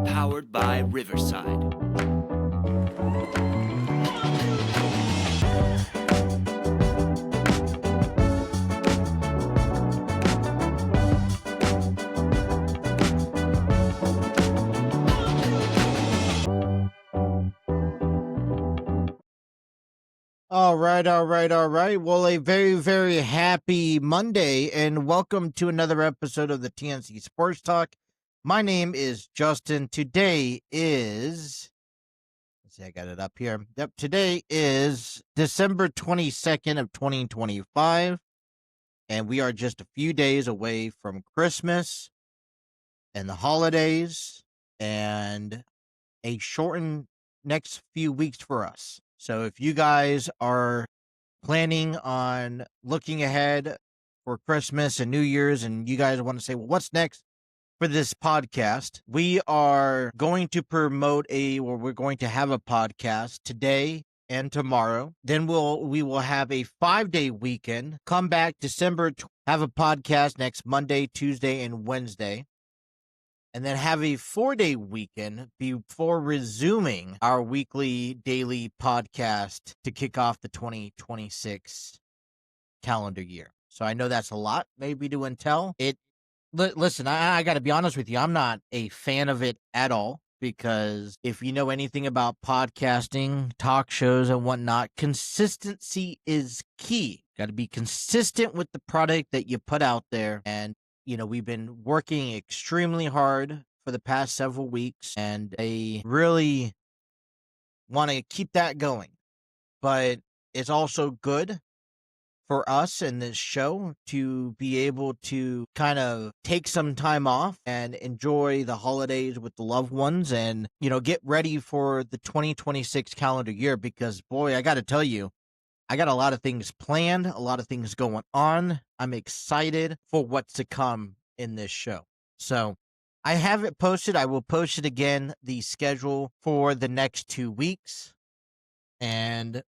Powered by Riverside. All right. Well, a very, very happy Monday, and welcome to another episode of the TNC Sports Talk. My name is Justin. Today is, let's see, I got it up here. Yep, today is December 22nd of 2025, and we are just a few days away from Christmas and the holidays, and a shortened next few weeks for us. So if you guys are planning on looking ahead for Christmas and New Year's, and you guys want to say, well, what's next for this podcast? We are going to we're going to have a podcast today and tomorrow. Then we will have a 5-day weekend. Come back have a podcast next Monday, Tuesday, and Wednesday. And then have a 4-day weekend before resuming our weekly daily podcast to kick off the 2026 calendar year. So I know that's a lot maybe to entail. Listen, I got to be honest with you. I'm not a fan of it at all, because if you know anything about podcasting, talk shows and whatnot, consistency is key. Got to be consistent with the product that you put out there. And we've been working extremely hard for the past several weeks, and I really want to keep that going. But it's also good for us in this show to be able to kind of take some time off and enjoy the holidays with the loved ones, and, get ready for the 2026 calendar year, because, boy, I got to tell you, I got a lot of things planned, a lot of things going on. I'm excited for what's to come in this show. So I have it posted. I will post it again, the schedule for the next 2 weeks. And,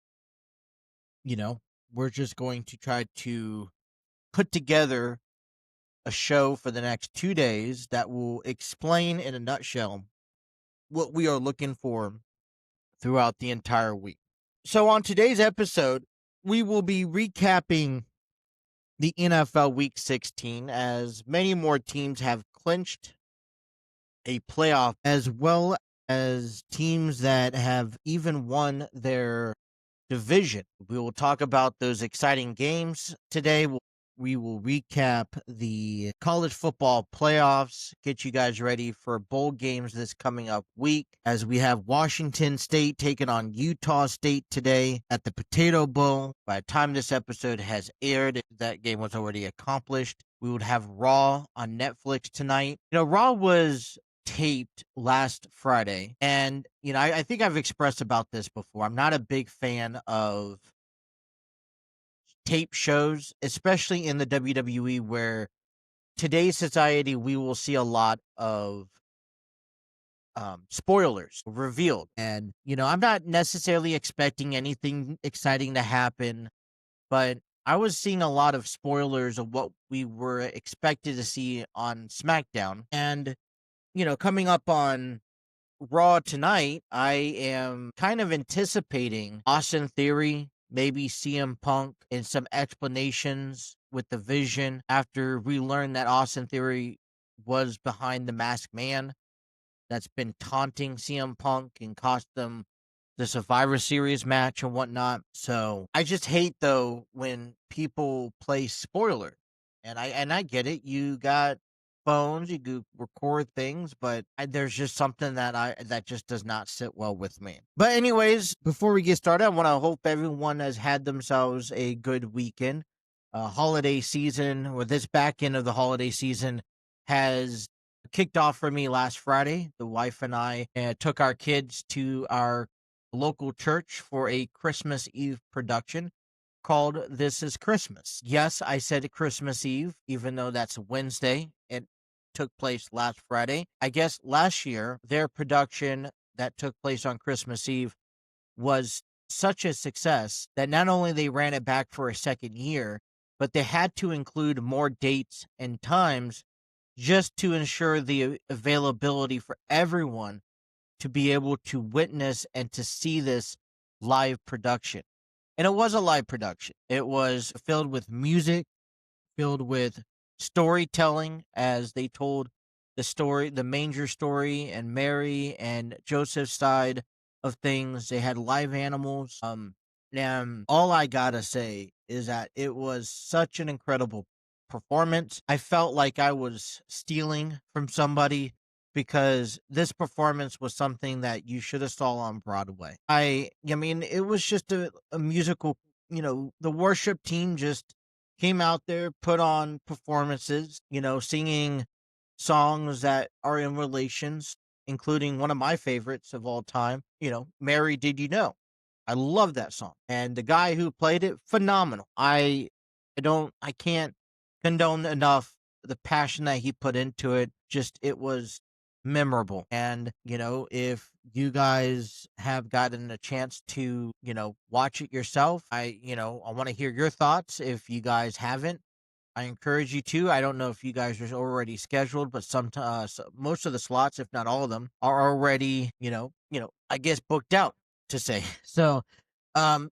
we're just going to try to put together a show for the next 2 days that will explain in a nutshell what we are looking for throughout the entire week. So on today's episode, we will be recapping the NFL Week 16, as many more teams have clinched a playoff, as well as teams that have even won their division. We will talk about those exciting games today. We will recap the college football playoffs, get you guys ready for bowl games this coming up week, as we have Washington State taking on Utah State today at the Potato Bowl. By the time this episode has aired, that game was already accomplished. We would have Raw on Netflix tonight. Raw was taped last Friday, and I think I've expressed about this before. I'm not a big fan of tape shows, especially in the WWE, where today's society, we will see a lot of spoilers revealed. And, I'm not necessarily expecting anything exciting to happen, but I was seeing a lot of spoilers of what we were expected to see on SmackDown. And, coming up on Raw tonight, I am kind of anticipating Austin Theory, maybe CM Punk, and some explanations with the Vision after we learned that Austin Theory was behind the Masked Man that's been taunting CM Punk and cost them the Survivor Series match and whatnot. So I just hate, though, when people play spoiler. And I get it. You got phones, you can record things, but there's just something that just does not sit well with me. But anyways, before we get started, I want to hope everyone has had themselves a good weekend. Holiday season, or this back end of the holiday season, has kicked off for me last Friday. The wife and I took our kids to our local church for a Christmas Eve production. called This Is Christmas. Yes, I said Christmas Eve, even though that's Wednesday. It took place last Friday. I guess last year, their production that took place on Christmas Eve was such a success that not only they ran it back for a second year, but they had to include more dates and times just to ensure the availability for everyone to be able to witness and to see this live production. And it was a live production. It was filled with music, filled with storytelling as they told the story, the manger story, and Mary and Joseph's side of things. They had live animals. And all I gotta say is that it was such an incredible performance. I felt like I was stealing from somebody because this performance was something that you should have saw on Broadway. I mean, it was just a musical, the worship team just came out there, put on performances, singing songs that are in relations, including one of my favorites of all time, Mary Did You Know? I love that song. And the guy who played it, phenomenal. I can't condone enough the passion that he put into it. Just it was memorable. And, if you guys have gotten a chance to, watch it yourself, I want to hear your thoughts if you guys haven't. I encourage you to. I don't know if you guys are already scheduled, but most of the slots, if not all of them, are already, I guess booked out to say. So, um,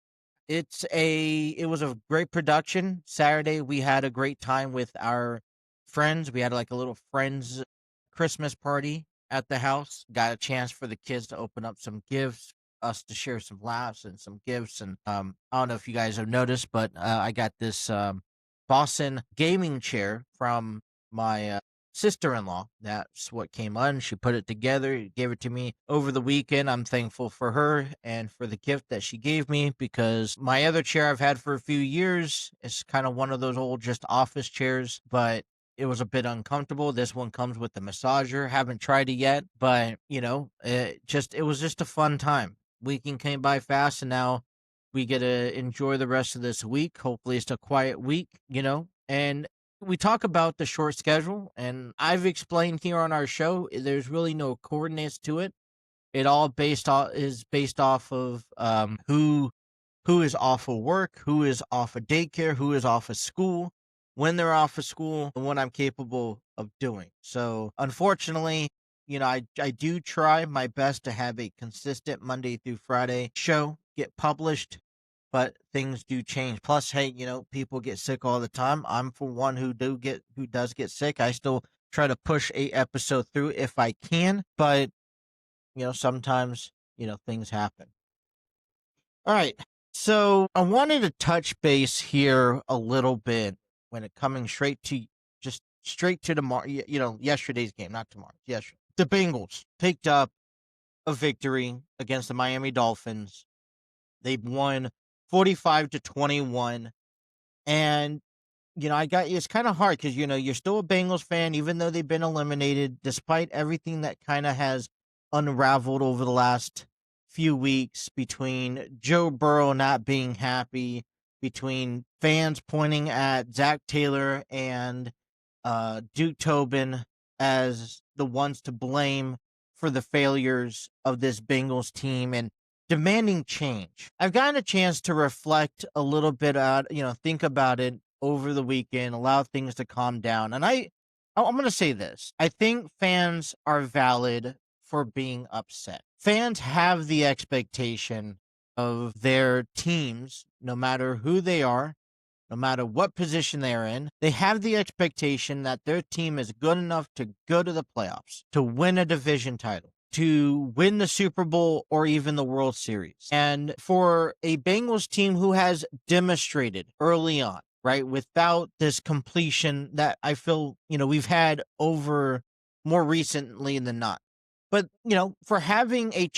it was a great production. Saturday we had a great time with our friends. We had like a little friends Christmas party at the house. Got a chance for the kids to open up some gifts, us to share some laughs and some gifts. And I don't know if you guys have noticed, but I got this Boston gaming chair from my sister-in-law. That's what came on. She put it together, gave it to me over the weekend. I'm thankful for her and for the gift that she gave me because my other chair I've had for a few years is kind of one of those old just office chairs, but it was a bit uncomfortable. This one comes with the massager. Haven't tried it yet, but it was just a fun time. Weekend came by fast, and now we get to enjoy the rest of this week. Hopefully, it's a quiet week, and we talk about the short schedule, and I've explained here on our show, there's really no coordinates to it. It all is based off of who is off of work, who is off of daycare, who is off of school, when they're off of school, and what I'm capable of doing. So, unfortunately, I do try my best to have a consistent Monday through Friday show get published, but things do change. Plus, hey, people get sick all the time. I'm for one who does get sick. I still try to push a episode through if I can, but sometimes things happen. All right. So I wanted to touch base here a little bit when it coming straight to tomorrow. Yesterday's game, not tomorrow. Yesterday, the Bengals picked up a victory against the Miami Dolphins. They've won 45-21, and it's kind of hard because you're still a Bengals fan, even though they've been eliminated, despite everything that kind of has unraveled over the last few weeks between Joe Burrow not being happy, between fans pointing at Zach Taylor and Duke Tobin as the ones to blame for the failures of this Bengals team and demanding change. I've gotten a chance to reflect a little bit think about it over the weekend, allow things to calm down. And I'm going to say this. I think fans are valid for being upset. Fans have the expectation of their teams, no matter who they are, no matter what position they're in, they have the expectation that their team is good enough to go to the playoffs, to win a division title, to win the Super Bowl or even the World Series. And for a Bengals team who has demonstrated early on, right, without this completion that I feel, we've had over more recently than not. But, for having a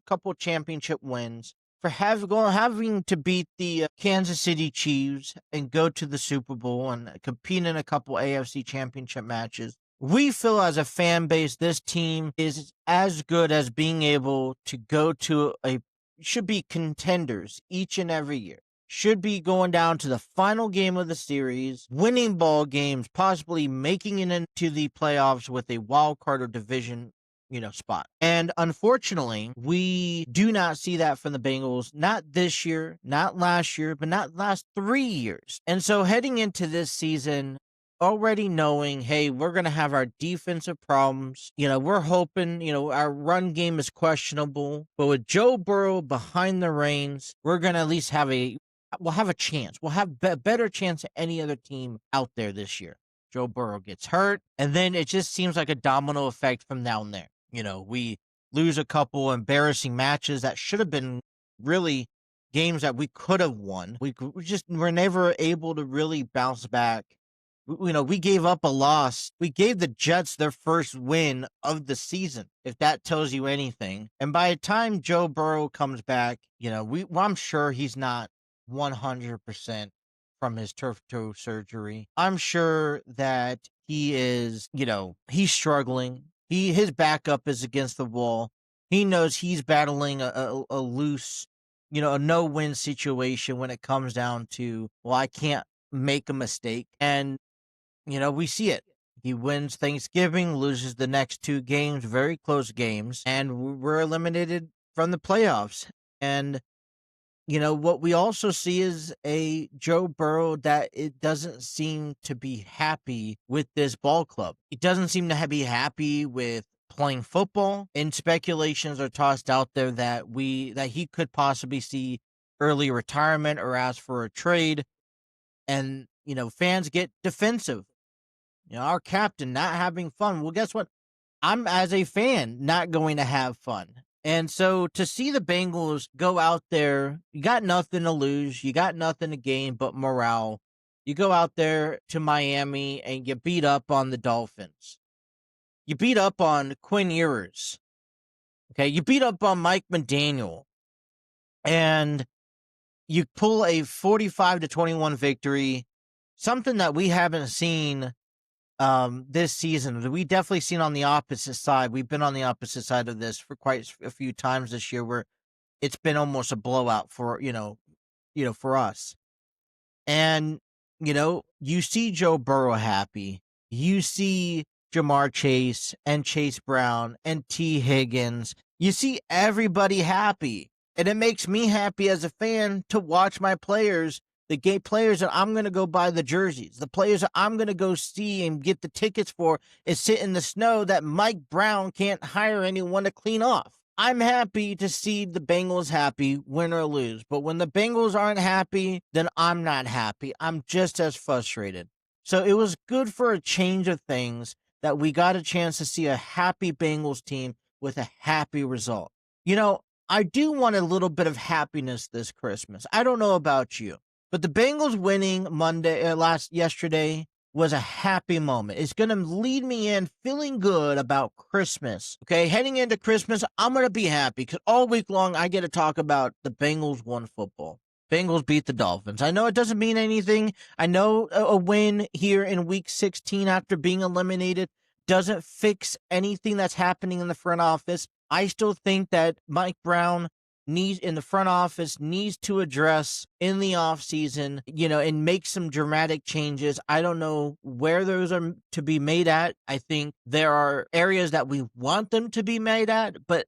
couple championship wins, for having to beat the Kansas City Chiefs and go to the Super Bowl and compete in a couple AFC championship matches, we feel as a fan base, this team is as good as being able to go to should be contenders each and every year. should be going down to the final game of the series, winning ball games, possibly making it into the playoffs with a wild card or division spot. And unfortunately, we do not see that from the Bengals, not this year, not last year, but not last 3 years. And so heading into this season, already knowing, hey, we're going to have our defensive problems. We're hoping, our run game is questionable, but with Joe Burrow behind the reins, we're going to at least we'll have a chance. We'll have a better chance than any other team out there this year. Joe Burrow gets hurt, and then it just seems like a domino effect from down there. We lose a couple embarrassing matches that should have been really games that we could have won. We were never able to really bounce back. We gave up a loss. We gave the Jets their first win of the season, if that tells you anything. And by the time Joe Burrow comes back, I'm sure he's not 100% from his turf toe surgery. I'm sure that he is, he's struggling. His backup is against the wall. He knows he's battling a loose, a no-win situation when it comes down to, well, I can't make a mistake. And, we see it. He wins Thanksgiving, loses the next 2 games, very close games, and we're eliminated from the playoffs. And what we also see is a Joe Burrow that it doesn't seem to be happy with this ball club. He doesn't seem to be happy with playing football, and speculations are tossed out there that he could possibly see early retirement or ask for a trade. And, fans get defensive. Our captain not having fun. Well, guess what? I'm, as a fan, not going to have fun. And so to see the Bengals go out there, you got nothing to lose, you got nothing to gain but morale. You go out there to Miami and you beat up on the Dolphins. You beat up on Quinn Ewers. Okay, you beat up on Mike McDaniel. And you pull a 45-21 victory, something that we haven't seen this season. We definitely seen on the opposite side. We've been on the opposite side of this for quite a few times this year, where it's been almost a blowout for for us. And you see Joe Burrow happy. You see Jamar Chase and Chase Brown and T. Higgins. You see everybody happy, and it makes me happy as a fan to watch my players. The players that I'm going to go buy the jerseys, the players that I'm going to go see and get the tickets for, and sit in the snow that Mike Brown can't hire anyone to clean off. I'm happy to see the Bengals happy, win or lose. But when the Bengals aren't happy, then I'm not happy. I'm just as frustrated. So it was good for a change of things that we got a chance to see a happy Bengals team with a happy result. I do want a little bit of happiness this Christmas. I don't know about you. But the Bengals winning yesterday was a happy moment. It's going to lead me in feeling good about Christmas. Okay, heading into Christmas, I'm going to be happy because all week long I get to talk about the Bengals won football. Bengals beat the Dolphins. I know it doesn't mean anything. I know a win here in week 16 after being eliminated doesn't fix anything that's happening in the front office. I still think that Mike Brown in the front office needs to address in the offseason, and make some dramatic changes. I don't know where those are to be made at. I think there are areas that we want them to be made at, but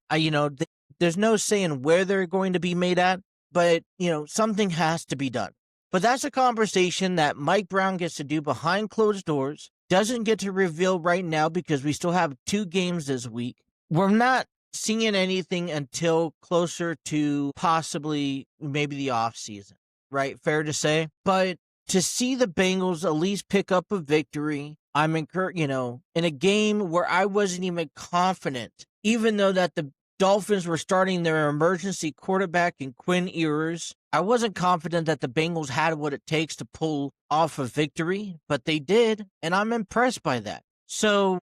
there's no saying where they're going to be made at, but something has to be done. But that's a conversation that Mike Brown gets to do behind closed doors, doesn't get to reveal right now because we still have 2 games this week. We're not seeing anything until closer to possibly maybe the off season, right? Fair to say. But to see the Bengals at least pick up a victory, I'm encouraged, in a game where I wasn't even confident, even though that the Dolphins were starting their emergency quarterback in Quinn Ewers. I wasn't confident that the Bengals had what it takes to pull off a victory, but they did, and I'm impressed by that. So,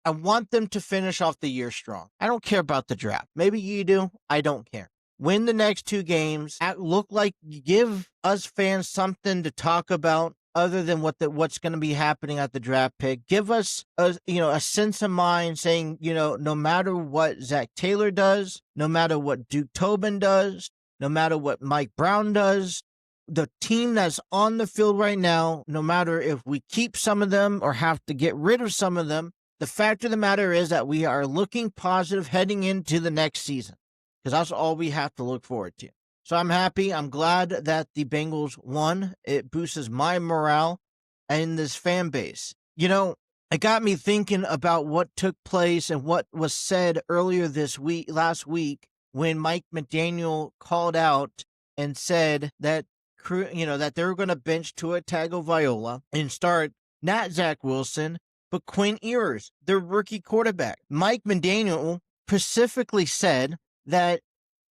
I want them to finish off the year strong. I don't care about the draft. Maybe you do. I don't care. Win the next 2 games. Look like you give us fans something to talk about other than what's going to be happening at the draft pick. Give us a sense of mind saying, no matter what Zach Taylor does, no matter what Duke Tobin does, no matter what Mike Brown does, the team that's on the field right now, no matter if we keep some of them or have to get rid of some of them, the fact of the matter is that we are looking positive heading into the next season, because that's all we have to look forward to. So I'm happy. I'm glad that the Bengals won. It boosts my morale and this fan base. It got me thinking about what took place and what was said earlier last week, when Mike McDaniel called out and said that that they were going to bench Tua Tagovailoa and start not Zach Wilson, but Quinn Ewers, their rookie quarterback. Mike McDaniel specifically said that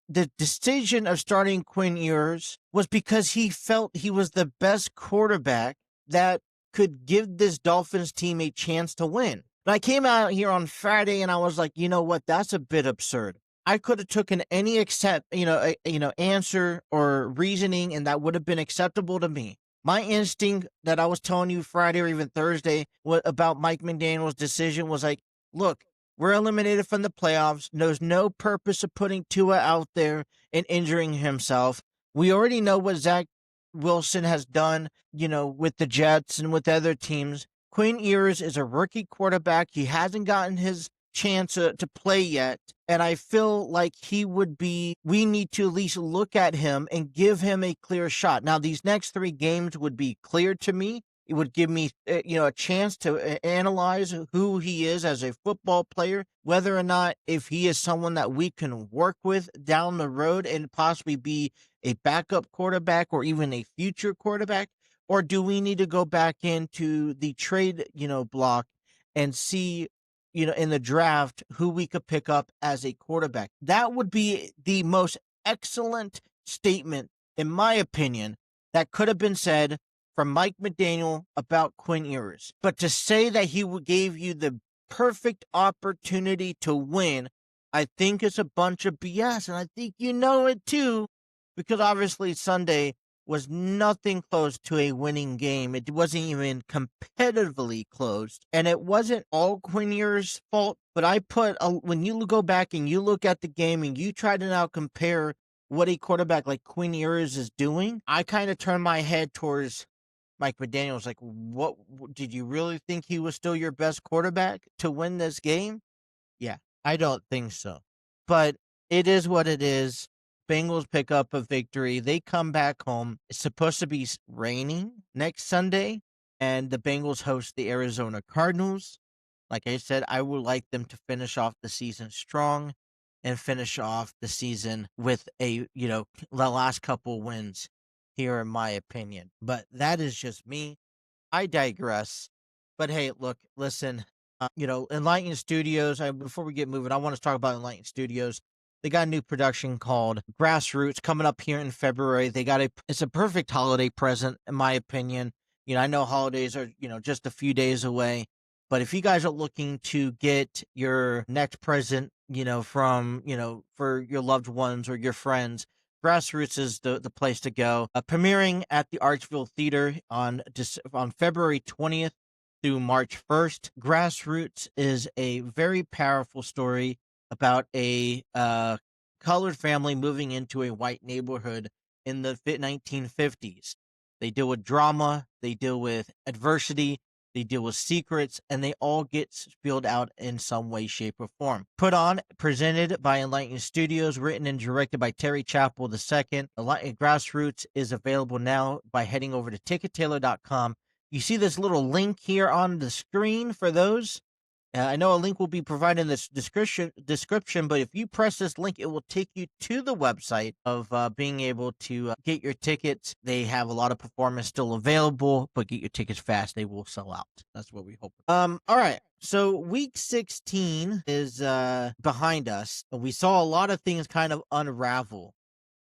the decision of starting Quinn Ewers was because he felt he was the best quarterback that could give this Dolphins team a chance to win. But I came out here on Friday and I was like, you know what? That's a bit absurd. I could have taken any answer or reasoning, and that would have been acceptable to me. My instinct that I was telling you Friday or even Thursday about Mike McDaniel's decision was like, look, we're eliminated from the playoffs. There's no purpose of putting Tua out there and injuring himself. We already know what Zach Wilson has done, with the Jets and with other teams. Quinn Ewers is a rookie quarterback. He hasn't gotten his chance to play yet. And I feel like we need to at least look at him and give him a clear shot. Now, these next 3 games would be clear to me. It would give me, a chance to analyze who he is as a football player, whether or not if he is someone that we can work with down the road and possibly be a backup quarterback or even a future quarterback, or do we need to go back into the trade, block and see, in the draft who we could pick up as a quarterback? That would be the most excellent statement, in my opinion, that could have been said from Mike McDaniel about Quinn Ewers. But to say that he gave you the perfect opportunity to win, I think is a bunch of BS. And I think you know it too, because obviously Sunday was nothing close to a winning game. It wasn't even competitively close. And it wasn't all Quinn Ewers' fault, but when you go back and you look at the game and you try to now compare what a quarterback like Quinn Ewers is doing, I kind of turn my head towards Mike McDaniel. Was like, what, did you really think he was still your best quarterback to win this game? Yeah, I don't think so. But it is what it is. Bengals pick up a victory. They come back home. It's supposed to be raining next Sunday, and the Bengals host the Arizona Cardinals. Like I said, I would like them to finish off the season strong and finish off the season with the last couple wins here, in my opinion. But that is just me. I digress. But hey, look, listen, Enlightened Studios, before we get moving, I want to talk about Enlightened Studios. They got a new production called Grassroots coming up here in February. It's a perfect holiday present, in my opinion. I know holidays are, just a few days away. But if you guys are looking to get your next present, for your loved ones or your friends, Grassroots is the place to go. Premiering at the Archville Theater on February 20th through March 1st. Grassroots is a very powerful story about a colored family moving into a white neighborhood in the 1950s. They deal with drama, they deal with adversity, they deal with secrets, and they all get spilled out in some way, shape, or form. Presented by Enlightened Studios, written and directed by Terry Chappell II. Grassroots is available now by heading over to tickettailor.com. You see this little link here on the screen for those. I know a link will be provided in this description, but if you press this link, it will take you to the website of being able to get your tickets. They have a lot of performance still available, but get your tickets fast. They will sell out. That's what we hope. All right. So week 16 is behind us. We saw a lot of things kind of unravel,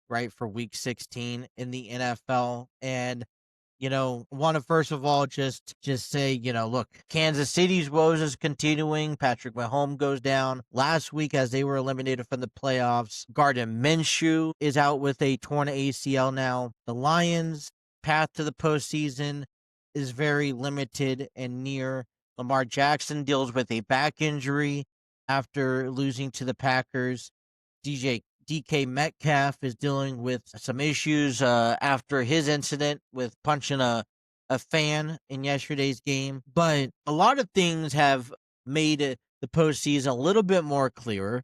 right, for week 16 in the NFL. And want to first of all just say, look, Kansas City's woes is continuing. Patrick Mahomes goes down last week as they were eliminated from the playoffs. Gardner Minshew is out with a torn ACL now. The Lions' path to the postseason is very limited and near. Lamar Jackson deals with a back injury after losing to the Packers. DK Metcalf is dealing with some issues after his incident with punching a fan in yesterday's game. But a lot of things have made the postseason a little bit more clearer.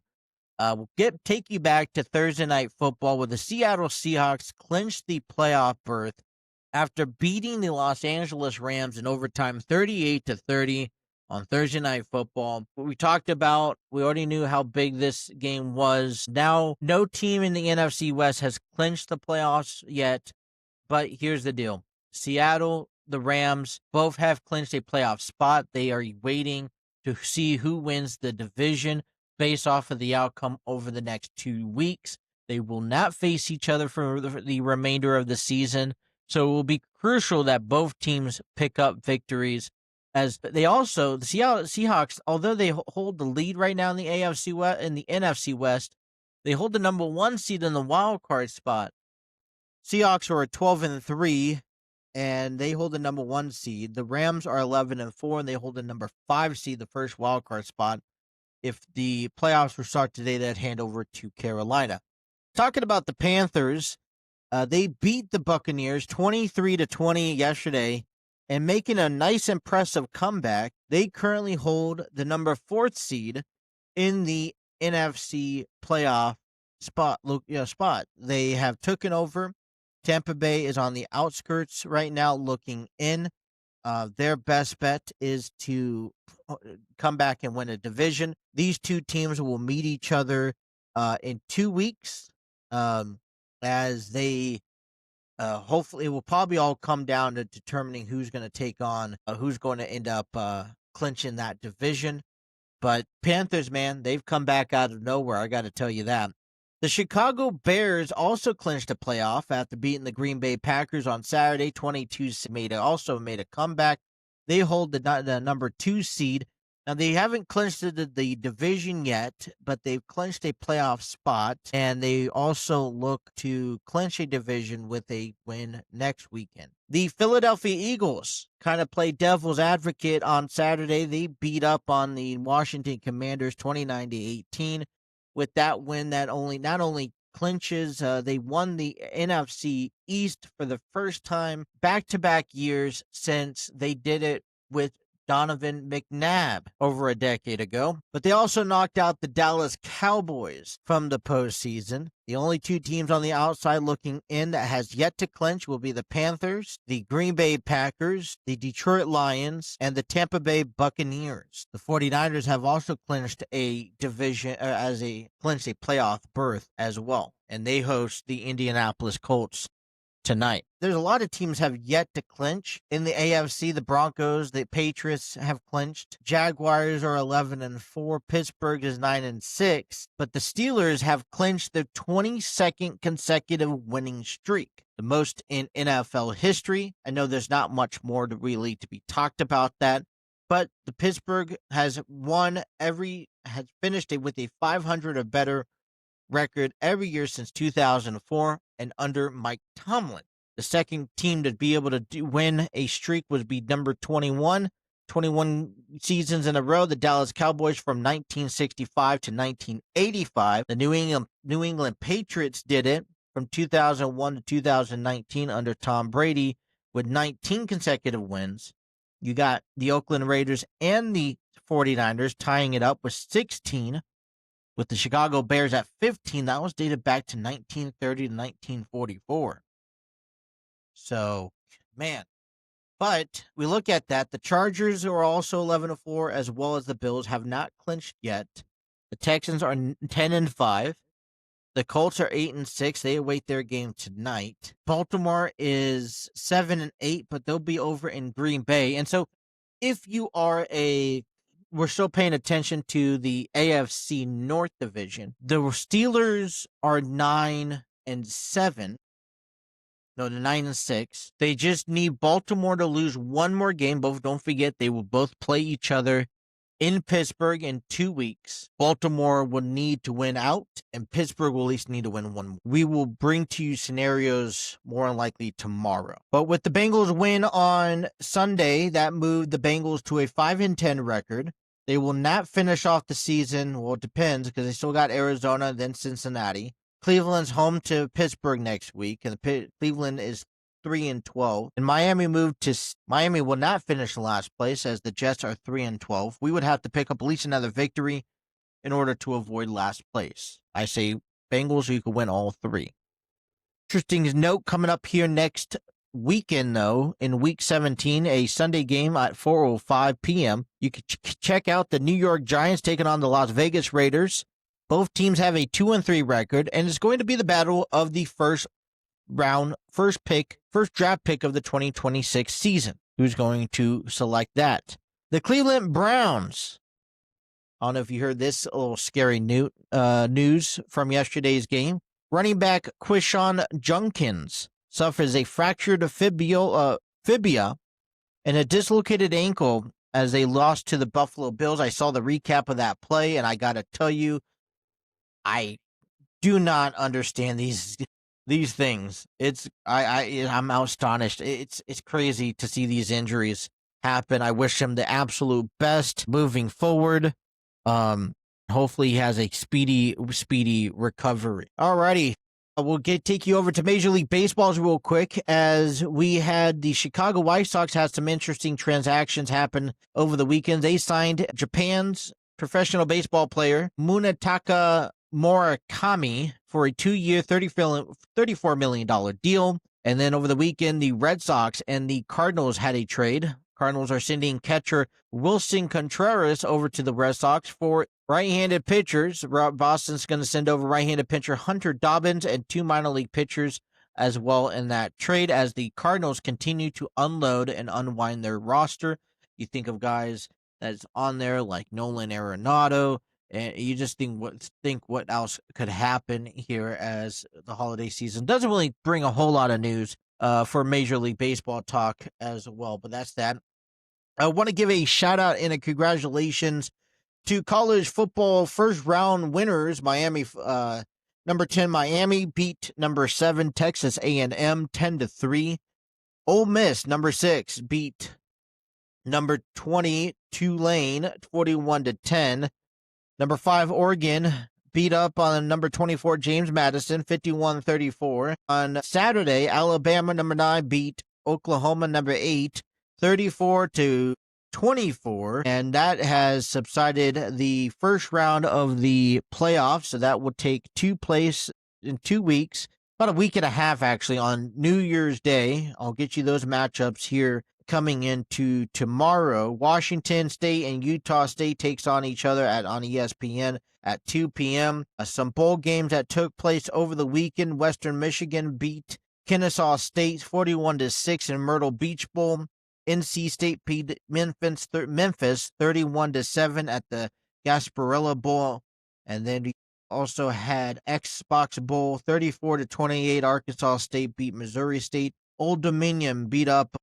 We'll take you back to Thursday Night Football, where the Seattle Seahawks clinched the playoff berth after beating the Los Angeles Rams in overtime 38-30 on Thursday Night Football. What we talked about, we already knew how big this game was. Now, no team in the NFC West has clinched the playoffs yet, but here's the deal. Seattle, the Rams, both have clinched a playoff spot. They are waiting to see who wins the division based off of the outcome over the next 2 weeks. They will not face each other for the remainder of the season, so it will be crucial that both teams pick up victories. As they also, the Seattle Seahawks, although they hold the lead right now in the AFC West, in the NFC West, they hold the number 1 seed in the wild card spot. Seahawks are at 12-3, and they hold the number 1 seed. The Rams are 11-4, and they hold the number 5 seed, the first wild card spot. If the playoffs were start today, they'd hand over to Carolina. Talking about the Panthers, they beat the Buccaneers 23-20 yesterday, and making a nice, impressive comeback. They currently hold the number 4th seed in the NFC playoff spot. They have taken over. Tampa Bay is on the outskirts right now, looking in. Their best bet is to come back and win a division. These two teams will meet each other in 2 weeks, as they hopefully it will probably all come down to determining who's going to take on, who's going to end up clinching that division. But Panthers, man, they've come back out of nowhere. I got to tell you that. The Chicago Bears also clinched a playoff after beating the Green Bay Packers on Saturday. 22 made a comeback. They hold the number 2 seed. Now, they haven't clinched the division yet, but they've clinched a playoff spot, and they also look to clinch a division with a win next weekend. The Philadelphia Eagles kind of played devil's advocate on Saturday. They beat up on the Washington Commanders 29-18. With that win, that not only clinches, they won the NFC East for the first time back-to-back years since they did it with Donovan McNabb over a decade ago. But they also knocked out the Dallas Cowboys from the postseason. The only 2 teams on the outside looking in that has yet to clinch will be the Panthers, the Green Bay Packers, the Detroit Lions, and the Tampa Bay Buccaneers. The 49ers have also clinched a division clinched a playoff berth as well, and they host the Indianapolis Colts tonight. There's a lot of teams have yet to clinch in the AFC. The Broncos, the Patriots have clinched. Jaguars are 11-4. Pittsburgh is 9-6. But the Steelers have clinched their 22nd consecutive winning streak, the most in NFL history. I know there's not much more to be talked about that, but the Pittsburgh has finished with a 500 or better record every year since 2004 and under Mike Tomlin. The second team to be able to win a streak would be number 21 seasons in a row. The Dallas Cowboys from 1965 to 1985. The New England Patriots did it from 2001 to 2019 under Tom Brady with 19 consecutive wins. You got the Oakland Raiders and the 49ers tying it up with 16. With the Chicago Bears at 15, that was dated back to 1930 to 1944. So, man. But we look at that. The Chargers are also 11-4, as well as the Bills have not clinched yet. The Texans are 10-5. The Colts are 8-6. They await their game tonight. Baltimore is 7-8, but they'll be over in Green Bay. And so, if you are we're still paying attention to the AFC North division. The Steelers are 9-7. No, they're 9-6. They just need Baltimore to lose one more game. Both, don't forget, they will both play each other in Pittsburgh in 2 weeks. Baltimore will need to win out, and Pittsburgh will at least need to win one more. We will bring to you scenarios more than likely tomorrow. But with the Bengals win on Sunday, that moved the Bengals to a 5-10 record. They will not finish off the season. Well, it depends, because they still got Arizona, then Cincinnati. Cleveland's home to Pittsburgh next week, and Cleveland is 3-12, and Miami Miami will not finish in last place as the Jets are 3-12. We would have to pick up at least another victory in order to avoid last place. I say Bengals, you could win all three. Interesting note coming up here next weekend, though, in Week 17, a Sunday game at 4:05 p.m. You can check out the New York Giants taking on the Las Vegas Raiders. Both teams have a 2-3 record, and it's going to be the battle of the first draft pick of the 2026 season. Who's going to select that? The Browns. I don't know if you heard this little scary news from yesterday's game. Running back Quishon Junkins suffers a fractured fibia and a dislocated ankle as they lost to the Buffalo Bills. I saw the recap of that play, and I got to tell you, I do not understand these things. I'm astonished. It's crazy to see these injuries happen. I wish him the absolute best moving forward. Hopefully he has a speedy recovery. Alrighty. We'll take you over to Major League Baseball real quick, as we had the Chicago White Sox had some interesting transactions happen over the weekend. They signed Japan's professional baseball player Munetaka Murakami for a 2-year, $34 million deal. And then over the weekend, the Red Sox and the Cardinals had a trade. Cardinals are sending catcher Wilson Contreras over to the Red Sox for right-handed pitchers. Boston's going to send over right-handed pitcher Hunter Dobbins and 2 minor league pitchers as well in that trade, as the Cardinals continue to unload and unwind their roster. You think of guys that's on there like Nolan Arenado, and you just think what else could happen here as the holiday season doesn't really bring a whole lot of news for Major League Baseball talk as well. But that's that. I want to give a shout out and a congratulations to college football first round winners. Miami, number 10 Miami beat number 7 Texas A&M 10-3. Ole Miss, number 6, beat number 20 Tulane 41-10. Number 5 Oregon beat up on number 24 James Madison 51-34. On Saturday, Alabama number 9 beat Oklahoma number 8 34-24, and that has subsided the first round of the playoffs. So that will take place in 2 weeks, about a week and a half actually, on New Year's Day. I'll get you those matchups here coming into tomorrow. Washington State and Utah State takes on each other on ESPN at 2 p.m. Some bowl games that took place over the weekend. Western Michigan beat Kennesaw State 41-6 in Myrtle Beach Bowl. NC State beat Memphis 31-7 at the Gasparilla Bowl. And then we also had Xbox Bowl 34-28. Arkansas State beat Missouri State. Old Dominion beat up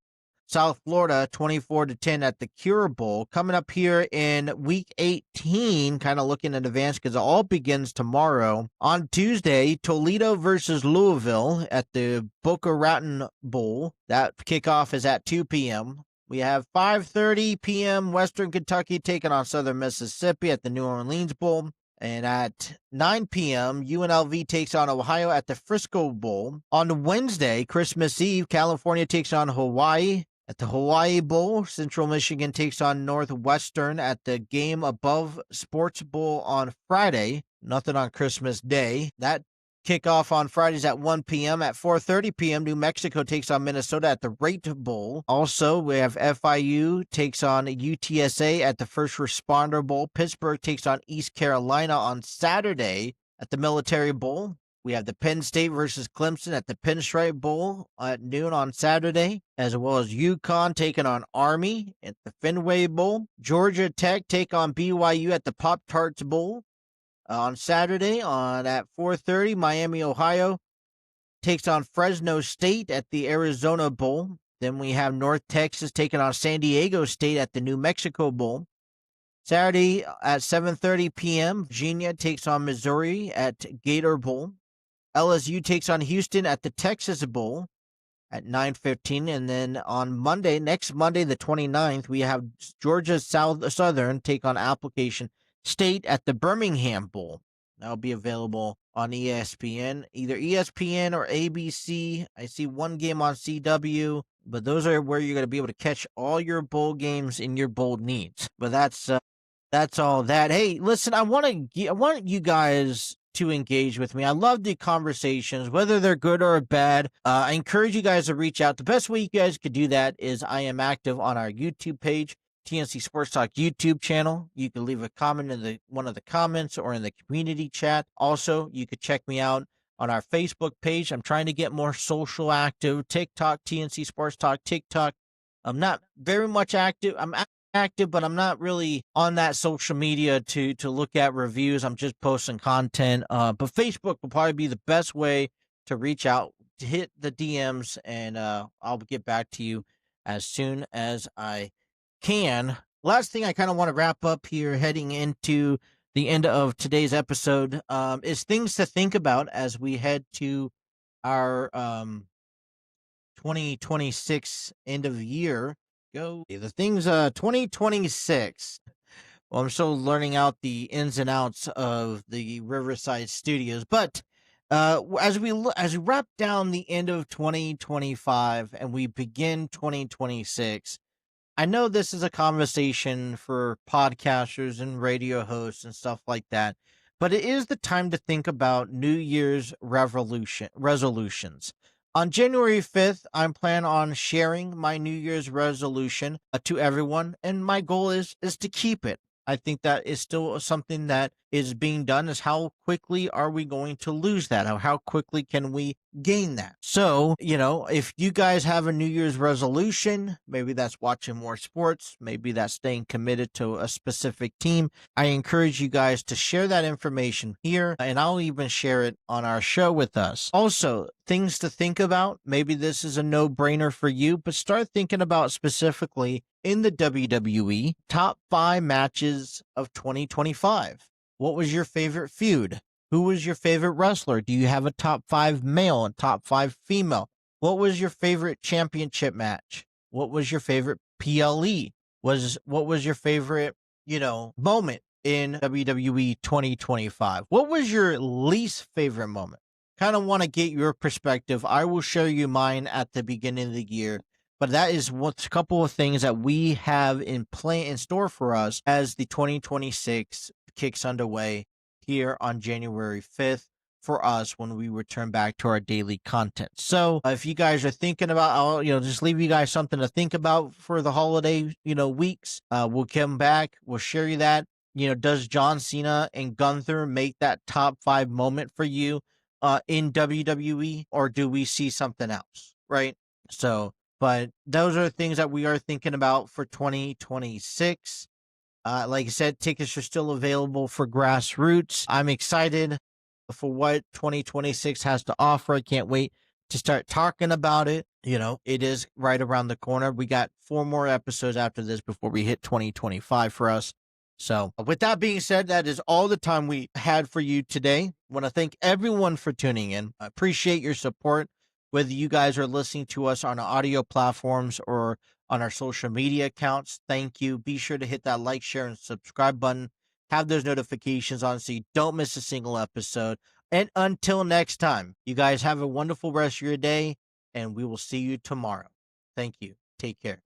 South Florida 24-10 at the Cure Bowl. Coming up here in Week 18, kind of looking in advance because it all begins tomorrow. On Tuesday, Toledo versus Louisville at the Boca Raton Bowl. That kickoff is at 2 p.m. We have 5:30 p.m. Western Kentucky taking on Southern Mississippi at the New Orleans Bowl. And at 9 p.m., UNLV takes on Ohio at the Frisco Bowl. On Wednesday, Christmas Eve, California takes on Hawaii at the Hawaii Bowl. Central Michigan takes on Northwestern at the Game Above Sports Bowl on Friday. Nothing on Christmas Day. That kickoff on Fridays at 1 p.m. At 4:30 p.m., New Mexico takes on Minnesota at the Rate Bowl. Also, we have FIU takes on UTSA at the First Responder Bowl. Pittsburgh takes on East Carolina on Saturday at the Military Bowl. We have the Penn State versus Clemson at the Pinstripe Bowl at noon on Saturday, as well as UConn taking on Army at the Fenway Bowl. Georgia Tech take on BYU at the Pop-Tarts Bowl on Saturday. At 4:30, Miami, Ohio takes on Fresno State at the Arizona Bowl. Then we have North Texas taking on San Diego State at the New Mexico Bowl. Saturday at 7:30 p.m., Virginia takes on Missouri at Gator Bowl. LSU takes on Houston at the Texas Bowl at 9:15. And then on next Monday, the 29th, we have Georgia Southern take on Application State at the Birmingham Bowl. That'll be available on ESPN, either ESPN or ABC. I see one game on CW, but those are where you're going to be able to catch all your bowl games and your bowl needs. But that's all that. Hey, listen, I want you guys to engage with me. I love the conversations, whether they're good or bad. I encourage you guys to reach out. The best way you guys could do that is I am active on our YouTube page, TNC Sports Talk YouTube channel. You can leave a comment in one of the comments or in the community chat. Also, you could check me out on our Facebook page. I'm trying to get more social active. TikTok, TNC Sports Talk, TikTok. I'm not very much active. I'm active, but I'm not really on that social media to look at reviews. I'm just posting content. But Facebook will probably be the best way to reach out, to hit the DMs, and I'll get back to you as soon as I can. Last thing I kind of want to wrap up here, heading into the end of today's episode, is things to think about as we head to our 2026 end of year. Go the things 2026. Well, I'm still learning out the ins and outs of the Riverside Studios, but as we wrap down the end of 2025 and we begin 2026, I know this is a conversation for podcasters and radio hosts and stuff like that, but it is the time to think about New Year's resolutions. On January 5th, I'm planning on sharing my New Year's resolution to everyone, and my goal is to keep it. I think that is still something that is being done, is how quickly are we going to lose that? How quickly can we gain that? So, if you guys have a New Year's resolution, maybe that's watching more sports, maybe that's staying committed to a specific team, I encourage you guys to share that information here, and I'll even share it on our show with us. Also, things to think about. Maybe this is a no-brainer for you, but start thinking about specifically in the WWE top 5 matches of 2025. What was your favorite feud? Who was your favorite wrestler? Do you have a top 5 male and top 5 female? What was your favorite championship match? What was your favorite PLE? What was your favorite, moment in WWE 2025? What was your least favorite moment? Kind of want to get your perspective. I will show you mine at the beginning of the year, but that is what's a couple of things that we have in store for us as the 2026 kicks underway here on January 5th for us when we return back to our daily content. So if you guys are thinking about, I'll just leave you guys something to think about for the holiday weeks. We'll come back, we'll share you that. Does John Cena and Gunther make that top 5 moment for you in WWE, or do we see something else, right? So, but those are things that we are thinking about for 2026. Like I said, tickets are still available for Grassroots. I'm excited for what 2026 has to offer. I can't wait to start talking about it. It is right around the corner. We got 4 more episodes after this before we hit 2025 for us. So with that being said, that is all the time we had for you today. I want to thank everyone for tuning in. I appreciate your support, whether you guys are listening to us on audio platforms or on our social media accounts. Thank you. Be sure to hit that like, share, and subscribe button. Have those notifications on so you don't miss a single episode. And until next time, you guys have a wonderful rest of your day, and we will see you tomorrow. Thank you. Take care.